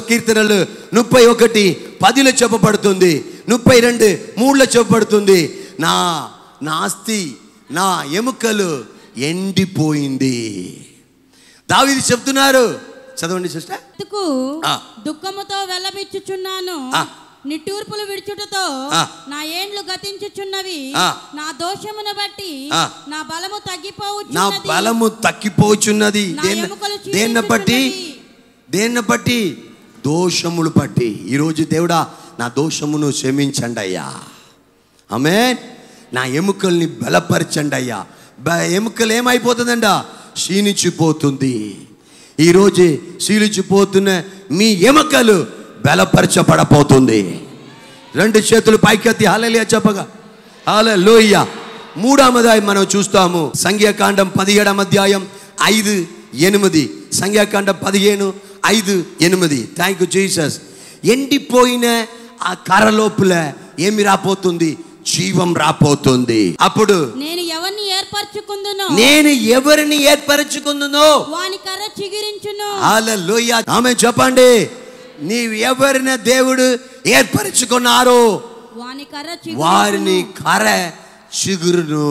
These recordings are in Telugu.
కీర్తనలు 31:10 చెప్పబడుతుంది, 32:3 చెప్పబడుతుంది, నా ఆస్తి, నా ఎముకలు ఎండిపోయింది. దావీదు చెప్తున్నారు, చదవండి సిస్టర్. దుఃఖముతో వెల్లబిచ్చుచున్నాను, నిట్టూర్పులు విడుచుటతో నా ఏండ్లు గతించుచున్నవి, నా దోషమును బట్టి నా బలము తగ్గిపోచున్నది. దేన్ని బట్టి? దోషములు బట్టి. ఈరోజు దేవుడా నా దోషమును క్షమించండి అయ్యా. ఆమేన్. నా ఎముకల్ని బలపరచండి అయ్యా. ఎముకలు ఏమైపోతుందంట? క్షీణించిపోతుంది. ఈరోజు క్షీణించిపోతున్న మీ ఎముకలు బలపరచబడపోతుంది. 2 చేతులు పైకెత్తి హల్లెలూయా చెప్పగా హల్లెలూయా. 3వ అధ్యాయం మనం చూస్తాము, సంఖ్యాకాండం 17:5-8. సంఖ్యాకాండం 15:5-8. Thank you Jesus. ఎండిపోయిన ఆ కర్ర లోపల ఏమి రాపోతుంది? జీవం రాపోతుంది. అప్పుడు నేను ఎవరిని ఏర్పరచుకుందునో వాని కర్ర చిగురించును. హల్లెలూయా. ఆమేన్ చెప్పండి. నీవు ఎవరిని దేవుడు ఏర్పరచుకున్నారో వారిని కర్ర చిగురును.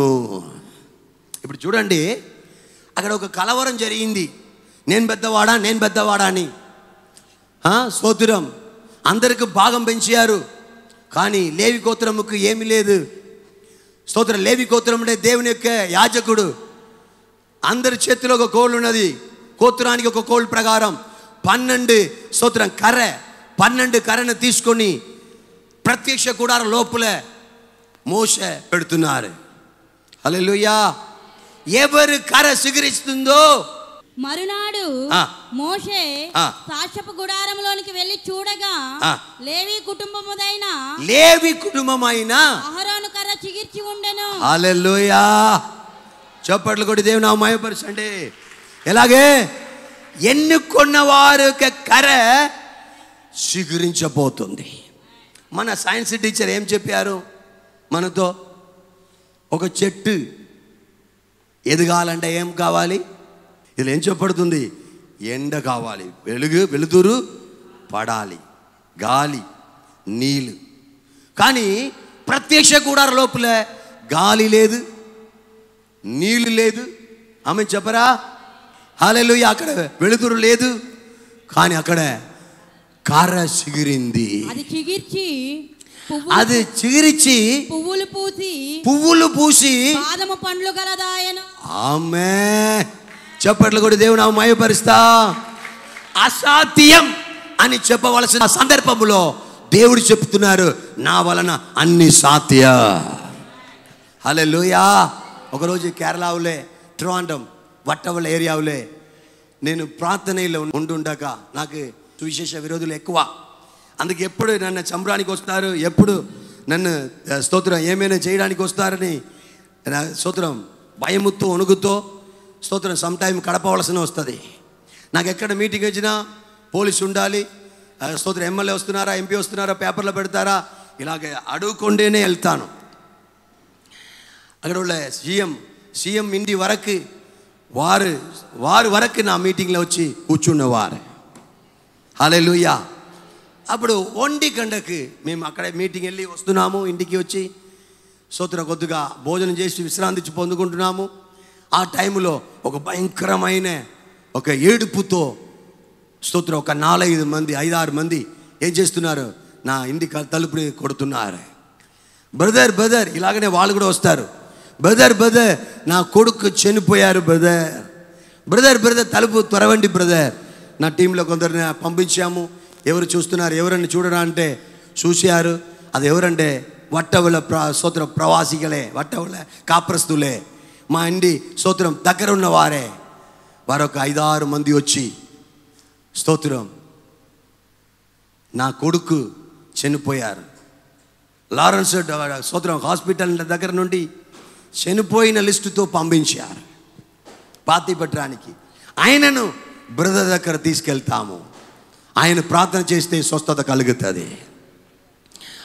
ఇప్పుడు చూడండి, అక్కడ ఒక కలవరం జరిగింది. నేను పెద్దవాడా అని. స్తోత్రం. అందరికి భాగం పెంచారు, కానీ లేవి గోత్రముకు ఏమీ లేదు. స్తోత్రం. లేవి గోత్రం అంటే దేవుని యొక్క యాజకుడు. అందరి చేతిలో ఒక కోళ్ళు ఉన్నది. గోత్రానికి ఒక కోళ్ళు ప్రకారం 12 స్తోత్రం 12 కర్రను తీసుకొని ప్రత్యక్ష గుడారం లోపల మోషే పెడుతున్నారు. హల్లెలూయా. ఎవరు కర్ర చిగురిస్తుందో మరునాడు మోషే సాక్షపు గుడారంలోనికి వెళ్ళి చూడగా లేవి కుటుంబమైన అహరోను కర్ర చిగిర్చి ఉండెను. హల్లెలూయా. చప్పట్లు కొట్టి దేవుని మహిమపరచండి. ఎలాగే ఎన్నుకున్న వారు కర్ర చిగురించబోతుంది. మన సైన్స్ టీచర్ ఏం చెప్పారు మనతో? ఒక చెట్టు ఎదగాలంటే ఏం కావాలి? ఇది ఏం చెప్పబడుతుంది? ఎండ కావాలి, వెలుతురు పడాలి, గాలి, నీళ్ళు. కానీ ప్రత్యక్ష గుడారం లోపల గాలి లేదు, నీళ్ళు లేదు. ఆమె చెప్పరా? హల్లెలూయా. అక్కడ వెలుతురు లేదు, కానీ అక్కడ కర్ర చిగిరింది. అది చిగిరిచి పువ్వులు పూసి బాదము పండ్లు గలదాయను. ఆమేన్. చప్పట్లు కూడా దేవుని మహిమపరుస్తా. అసాధ్యం అని చెప్పవలసిన సందర్భంలో దేవుడు చెప్తున్నారు, నా వలన అన్ని సాధ్య. హల్లెలూయా. ఒకరోజు కేరళలో ట్రివాండ్రం వట్టవల ఏరియాలో నేను ప్రార్థనలో ఉండుండక నాకు సువిశేష విరోధులు ఎక్కువ. అందుకే ఎప్పుడు నన్ను చంపడానికి వస్తున్నారు, ఎప్పుడు నన్ను స్తోత్రం ఏమైనా చేయడానికి వస్తారని స్తోత్రం భయముతో వణుకుతో స్తోత్రం సమ్ టైం కడపవలసిన వస్తుంది. నాకు ఎక్కడ మీటింగ్ వచ్చినా పోలీసు ఉండాలి. స్తోత్రం ఎమ్మెల్యే వస్తున్నారా, ఎంపీ వస్తున్నారా, పేపర్లో పెడతారా, ఇలాగే అడుగుకుంటేనే వెళ్తాను. అక్కడ ఉన్న సీఎం ఇంటి వరకు వారి వరకు నా మీటింగ్లో వచ్చి కూర్చున్నవారు. హల్లెలూయా. అప్పుడు 1 గంటకి మేము అక్కడ మీటింగ్ వెళ్ళి వస్తున్నాము. ఇంటికి వచ్చి స్తోత్రం కొద్దిగా భోజనం చేసి విశ్రాంతి పొందుకుంటున్నాము. ఆ టైంలో ఒక భయంకరమైన ఒక ఏడుపుతో స్తోత్రం ఒక 4-5 మంది 5-6 మంది ఏం చేస్తున్నారు? నా ఇంటి తలుపుని కొడుతున్నారు. బ్రదర్ ఇలాగనే వాళ్ళు కూడా వస్తారు. బ్రదర్ నా కొడుకు చనిపోయారు బ్రదర్ తలుపు త్వరవండి బ్రదర్. నా టీంలో కొందరిని పంపించాము. ఎవరు చూస్తున్నారు, ఎవరన్నా చూడరా అంటే చూశారు. అది ఎవరంటే వట్టవల స్తోత్ర ప్రవాసిகளే, వట్టవల కాప్రస్తులే, మా ఇంటి స్తోత్రం దగ్గర ఉన్నవారే. వారొక 5-6 మంది వచ్చి స్తోత్రం నా కొడుకు చనిపోయారు, లారెన్స్ స్తోత్రం హాస్పిటల్ దగ్గర నుండి చనిపోయిన లిస్టుతో పంపించారు పాతి పెట్టడానికి. ఆయనను బ్రదర్ దగ్గర తీసుకెళ్తాము, ఆయన ప్రార్థన చేస్తే స్వస్థత కలుగుతుంది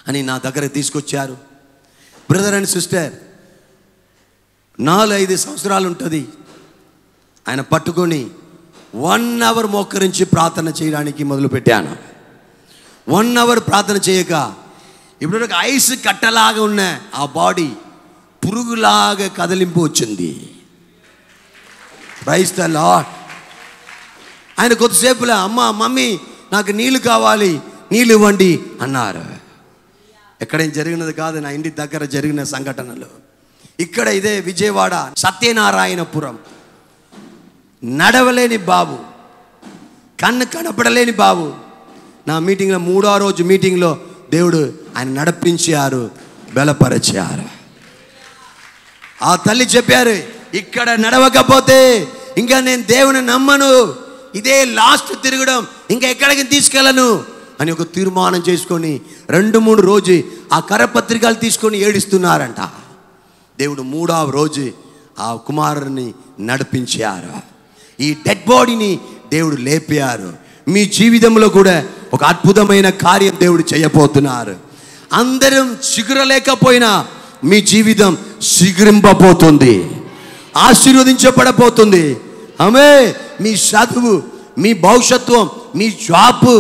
అని నా దగ్గర తీసుకొచ్చారు. బ్రదర్ అండ్ సిస్టర్ 4-5 సంవత్సరాలు ఉంటుంది. ఆయన పట్టుకొని 1 అవర్ మోకరించి ప్రార్థన చేయడానికి మొదలుపెట్టాను. 1 hour ప్రార్థన చేయక ఇప్పుడు ఒక ఐస్ కట్టలాగా ఉన్న ఆ బాడీ పురుగులాగా కదలింపు వచ్చింది. Praise the lord. ఆయన కొద్దిసేపులో అమ్మ మమ్మీ నాకు నీళ్ళు కావాలి, నీళ్ళు ఇవ్వండి అన్నారు. ఎక్కడేం జరిగినది కాదు, నా ఇంటి దగ్గర జరిగిన సంఘటనలు. ఇక్కడ ఇదే విజయవాడ సత్యనారాయణపురం, నడవలేని బాబు, కన్ను కనపడలేని బాబు. నా మీటింగ్లో 3వ రోజు మీటింగ్లో దేవుడు ఆయన నడిపించారు, బలపరిచారు. ఆ తల్లి చెప్పారు, ఇక్కడ నడవకపోతే ఇంకా నేను దేవుని నమ్మను, ఇదే లాస్ట్ తిరగడం, ఇంకా ఎక్కడికి తీసుకెళ్ళను అని ఒక తీర్మానం చేసుకొని 2-3 రోజు ఆ కరపత్రికలు తీసుకొని ఏడుస్తున్నారంట. దేవుడు 3వ రోజు ఆ కుమారుని నడిపించారు. ఈ డెడ్ బాడీని దేవుడు లేపారు. మీ జీవితంలో కూడా ఒక అద్భుతమైన కార్యం దేవుడు చేయబోతున్నారు. అందరం చిగురలేకపోయినా మీ జీవితం చిగురింపబోతుంది, ఆశీర్వదించబడబోతుంది. ఆమె మీ చదువు, మీ భవిష్యత్వం, మీ జాబ్,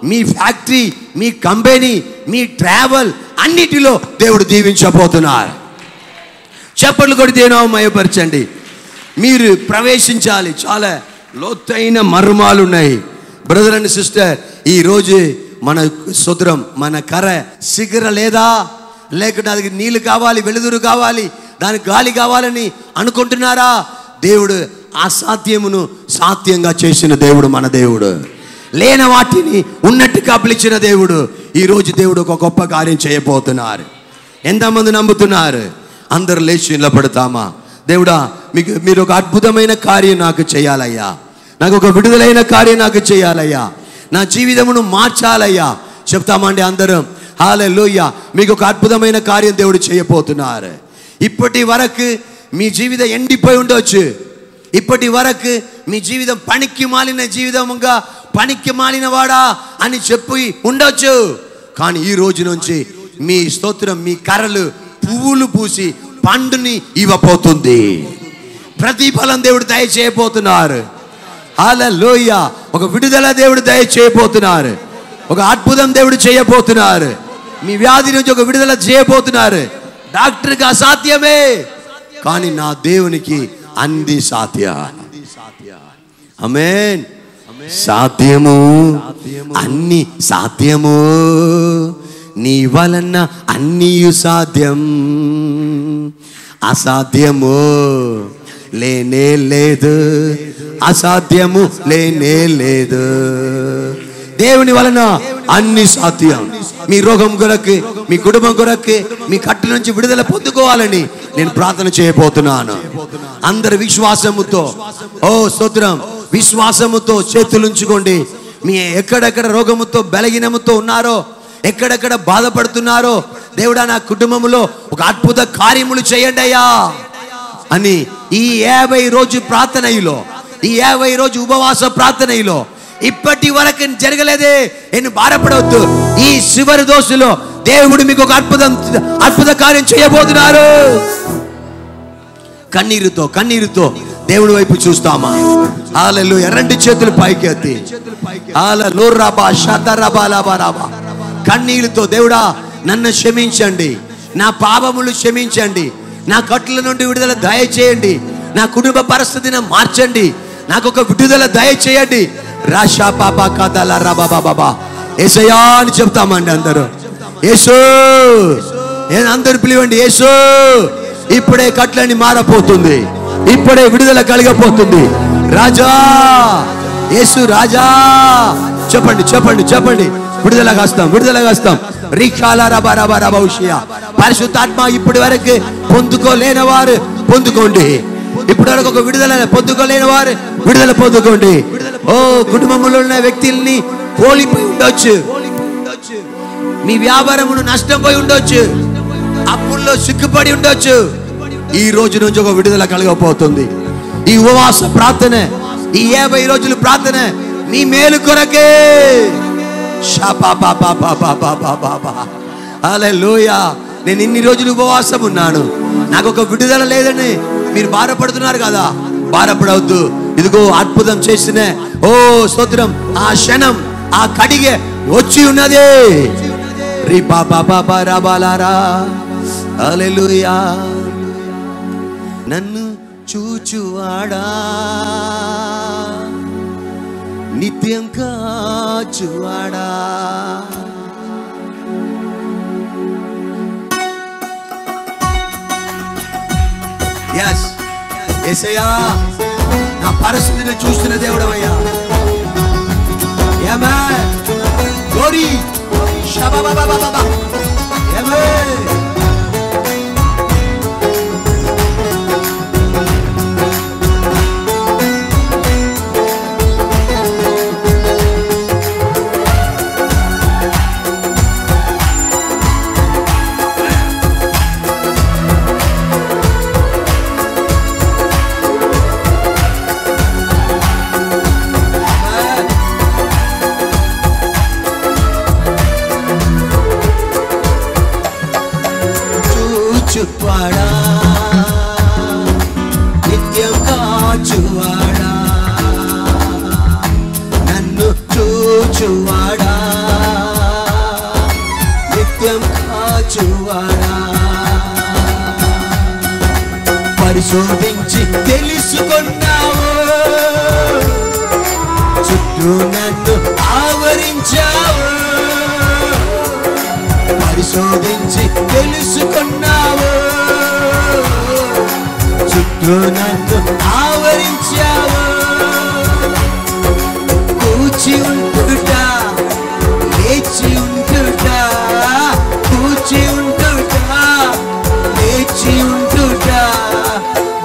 మీ ఫ్యాక్టరీ, మీ కంపెనీ, మీ ట్రావెల్ అన్నిటిలో దేవుడు దీవించబోతున్నారు. చప్పట్లు కొట్టి దేవుని మహిమపరచండి. మీరు ప్రవేశించాలి. చాలా లోతైన మర్మాలు ఉన్నాయి. బ్రదర్ అండ్ సిస్టర్, ఈరోజు మన స్తోత్రం, మన కర్ర సిగర లేదా, లేకుంటే దానికి నీళ్ళు కావాలి, వెలుతురు కావాలి, దానికి గాలి కావాలని అనుకుంటున్నారా? దేవుడు అసాధ్యమును సాధ్యంగా చేసిన దేవుడు మన దేవుడు. లేని వాటిని ఉన్నట్టుగా పిలిచిన దేవుడు. ఈరోజు దేవుడు ఒక గొప్ప కార్యం చేయబోతున్నారు. ఎంతమంది నమ్ముతున్నారు? అందరు లేచి నిలబడతామా? దేవుడా, మీరు ఒక అద్భుతమైన కార్యం నాకు చేయాలయ్యా, నాకు ఒక విడుదలైన కార్యం నాకు చేయాలయ్యా, నా జీవితమును మార్చాలయ్యా. చెప్తామండి అందరం? హల్లెలూయా. మీకు ఒక అద్భుతమైన కార్యం దేవుడు చేయబోతున్నారు. ఇప్పటి వరకు మీ జీవితం ఎండిపోయి ఉండొచ్చు. ఇప్పటి వరకు మీ జీవితం పనికి మాలిన జీవితంగా, పనికి మాలిన వాడా అని చెప్పి ఉండొచ్చు. కానీ ఈ రోజు నుంచి మీ స్తోత్రం, మీ కర్రలు పువ్వులు పూసి పండుని ఇవ్వబోతుంది. ప్రతిఫలం దేవుడు దయచేయబోతున్నారు. హల్లెలూయా. ఒక విడుదల దేవుడు దయచేయబోతున్నారు. ఒక అద్భుతం దేవుడు చేయబోతున్నారు. మీ వ్యాధి నుంచి ఒక విడుదల చేయబోతున్నారు. డాక్టర్కి అసాధ్యమే, కానీ నా దేవునికి అన్ని సాధ్యం. ఆమేన్. సాధ్యము, అన్ని సాధ్యము, నీ వలన అన్నీ సాధ్యం, అసాధ్యము లేనే లేదు, అసాధ్యము లేనే లేదు. దేవుని వలన అన్ని సాధ్యం. మీ రోగం కొరకు, మీ కుటుంబం కొరకు, మీ కట్టు నుంచి విడుదల పొందుకోవాలని నేను ప్రార్థన చేయబోతున్నాను. అందరు విశ్వాసముతో, ఓ స్తోత్రం, విశ్వాసముతో చేతులుంచుకోండి. మీ ఎక్కడెక్కడ రోగముతో బలహీనముతో ఉన్నారో, ఎక్కడెక్కడ బాధపడుతున్నారో, దేవుడా నా కుటుంబంలో ఒక అద్భుత కార్యములు చేయండి అయ్యా అని ఈ 50 రోజు ప్రార్థనలో, ఈ 50 రోజు ఉపవాస ప్రార్థనలో ఇప్పటి వరకు జరగలేదే నేను బాధపడవద్దు. ఈ చివరి దోసులో దేవుడు మీకు ఒక అద్భుత కార్యం చేయబోతున్నారు. కన్నీరుతో దేవుడి వైపు చూస్తామా? హల్లెలూయా. 2 చేతులు పైకి ఎత్తి కన్నీరుతో, దేవుడా నన్ను క్షమించండి, నా పాపములు క్షమించండి, నా కట్ల నుండి విడుదల దయచేయండి, నా కుటుంబ పరిస్థితిని మార్చండి, నాకు ఒక విడుదల దయచేయండి. రాషా పాపా కదల రబాబా యేసయ్యా అని చెప్తామండి అందరూ. యేసు, అందరూ పిలవండి. యేసు, ఇప్పుడే కట్లని మారపోతుంది, ఇప్పుడే విడుదల కలిగపోతుంది. రాజా యేసు, రాజా చెప్పండి, చెప్పండి, చెప్పండి. విడుదలగా వస్తాం. పరిశుద్ధాత్మ ఇప్పటి వరకు పొందుకోలేని వారు పొందుకోండి. ఇప్పటి వరకు ఒక విడుదల పొందుకోలేని వారు విడుదల పొందుకోండి. ఓ కుటుంబంలో ఉన్న వ్యక్తుల్ని కోల్పోయి ఉండొచ్చు, మీ వ్యాపారమును నష్టపోయి ఉండొచ్చు, అప్పుల్లో సిగ్గుపడి ఉండొచ్చు. ఈ రోజు నుంచి ఒక విడుదల కలగపోతుంది. ఈ ఉపవాస ప్రార్థన, ఈ 50 రోజుల ప్రార్థన మీ మేలు కొరకే. హల్లెలూయా. నేను ఇన్ని రోజులు ఉపవాసం ఉన్నాను, నాకు ఒక విడుదల లేదని మీరు బాధపడుతున్నారు కదా, బాధపడవద్దు. ఇదిగో అద్భుతం చేసిన, ఓ స్తోత్రం, ఆ క్షణం, ఆ కడిగే వచ్చి ఉన్నది. రిబాబాబారాబాలారా హల్లెలూయా. నన్ను చూచువాడా నిత్యం కాచువాడా. ఎస్ యేసయ్యా, నా పరిస్థితిని చూస్తున్న దేవుడవయ్యా. ఆమేన్. గ్లోరీ షబాబాబాబాబా. ఆమేన్. చూచువాడా నిత్యం కాచువాడా, నన్ను చూచువాడా నిత్యం కాచువాడా. పరిశోధించి తెలుసుకున్నావు, చుట్టూ నన్ను ఆవరించావు. పరిశోధించి తెలుసుకున్నావు, చుట్టూ నన్ను ఆవరించావు. కూర్చి ఉంటుట లేచి ఉంటుట, కూర్చి ఉంటుట లేచి ఉంటుట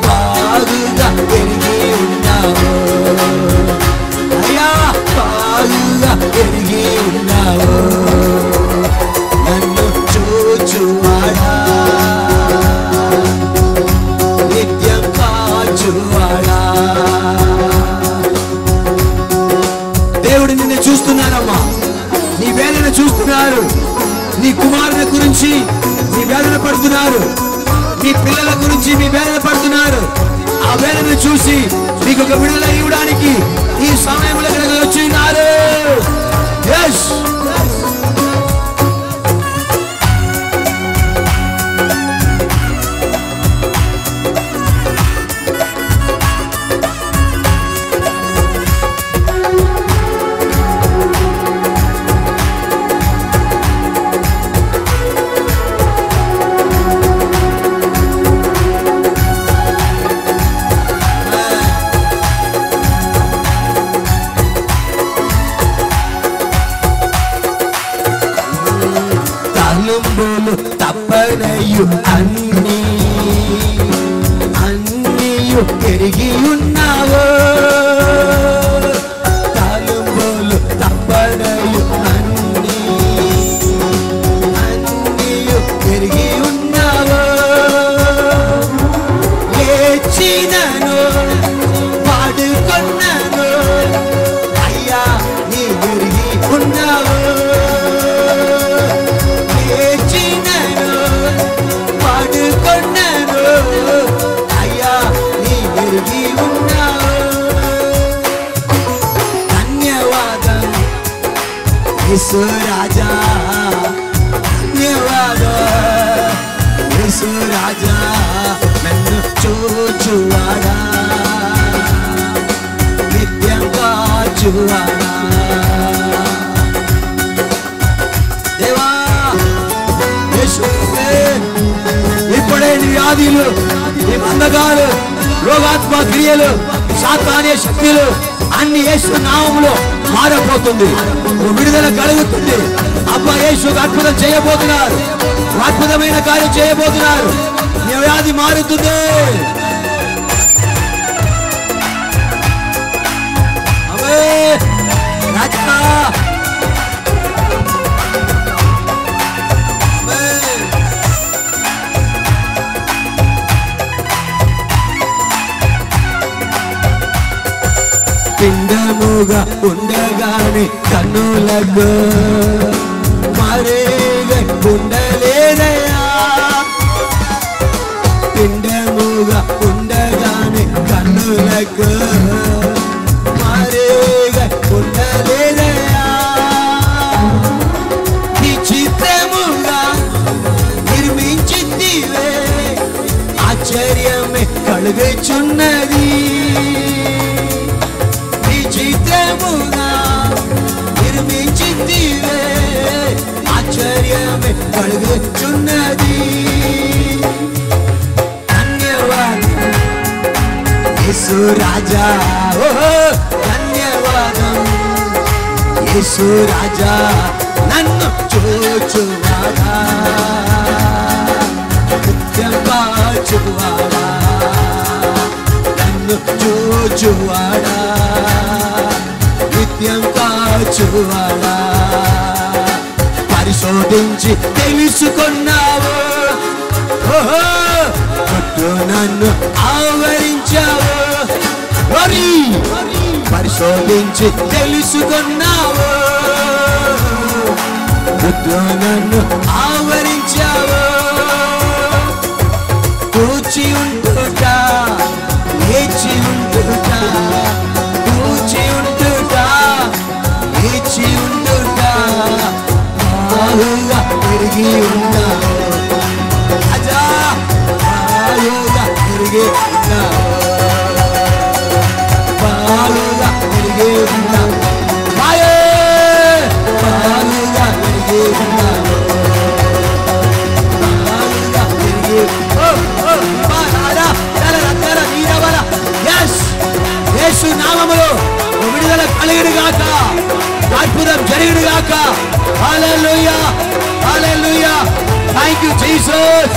బాగుగా పెరిగి ఉన్నావు అయ్యా, బాగుగా పెరిగి ఉన్నావు. నన్ను చూచువాడా నిత్యం కాచువాడా. దేవుడు నిన్ను చూస్తున్నారమ్మా, నీ వేదన చూస్తున్నారు. నీ కుమారుని గురించి నీ వేదన పడుతున్నారు, నీ పిల్లల గురించి మీ వేదన పడుతున్నారు. ఆ వేదన చూసి మీకు ఒక విడుదల ఇవ్వడానికి ఈ సమయంలో ఇక్కడికి వచ్చినారు. yes తప్పనయ్యు అన్నీయు పెరిగి ఉన్నావు. తలుంబులు తప్పనయ్యు అన్నీయు పెరిగి ఉన్నావు. లేచినను పాడుకొన్నాను అయ్యా, నీ పెరిగి ఉన్నావు. యేసు రాజా ధన్యవాదం, యేసు రాజా నన్ను చూచువాడా నిత్యం కాచువాడా. దేవా ఇప్పుడే నీ వ్యాధులు, నీ బంధకాలు, రోగాత్మ క్రియలు, సాతానే శక్తులు అన్ని యేసు నామములో మారబోతుంది. విడుదల కలుగుతుంది. అబ్బా, యేసు అద్భుతం చేయబోతున్నారు, అద్భుతమైన కార్యం చేయబోతున్నారు. నీ వ్యాధి మారుతుంది. అవే రాజా పిండముగా ఉండగానే కన్నులకు మరేగా ఉండలేదయా. పిండముగా ఉండగానే కన్నులకు మరేగా ఉండలేదయా. కలుగుచున్నది. విచిత్రముగా నిర్మించితివే, ఆశ్చర్యమే కలుగుచున్నది. ధన్యవాదం యేసు రాజా, ఓహో ధన్యవాదం యేసు రాజా, నన్ను చూచువాడా, నిత్యం కాచువాడా, నన్ను చూచువాడా, నిత్యం కాచువాడా. పరిశోధించి తెలుసుకున్నావు, ఓహో చుట్టూ నన్ను ఆవరించావు. పరిశోధించి తెలుసుకున్నావు, చుట్టూ నన్ను ఆవరించావు. కూర్చి ఉంటుట, లేచి ఉంటుట, కూర్చి ఉంటుట, లేచి ఉంటుట, బాగుగా తిరిగి ఉన్నావు అజా, బాగుగా తిరిగి ఉన్నావు, బాగుగా తిరిగి ఉన్నావు, బాగుగా తిరిగి ఉన్నావు, బాగుగా తిరిగి. యేసు నామములో విడుదల కలిగిన గాక, అద్భుతం జరిగిన గాక. హల్లెలూయా, హల్లెలూయా. Thank you Jesus.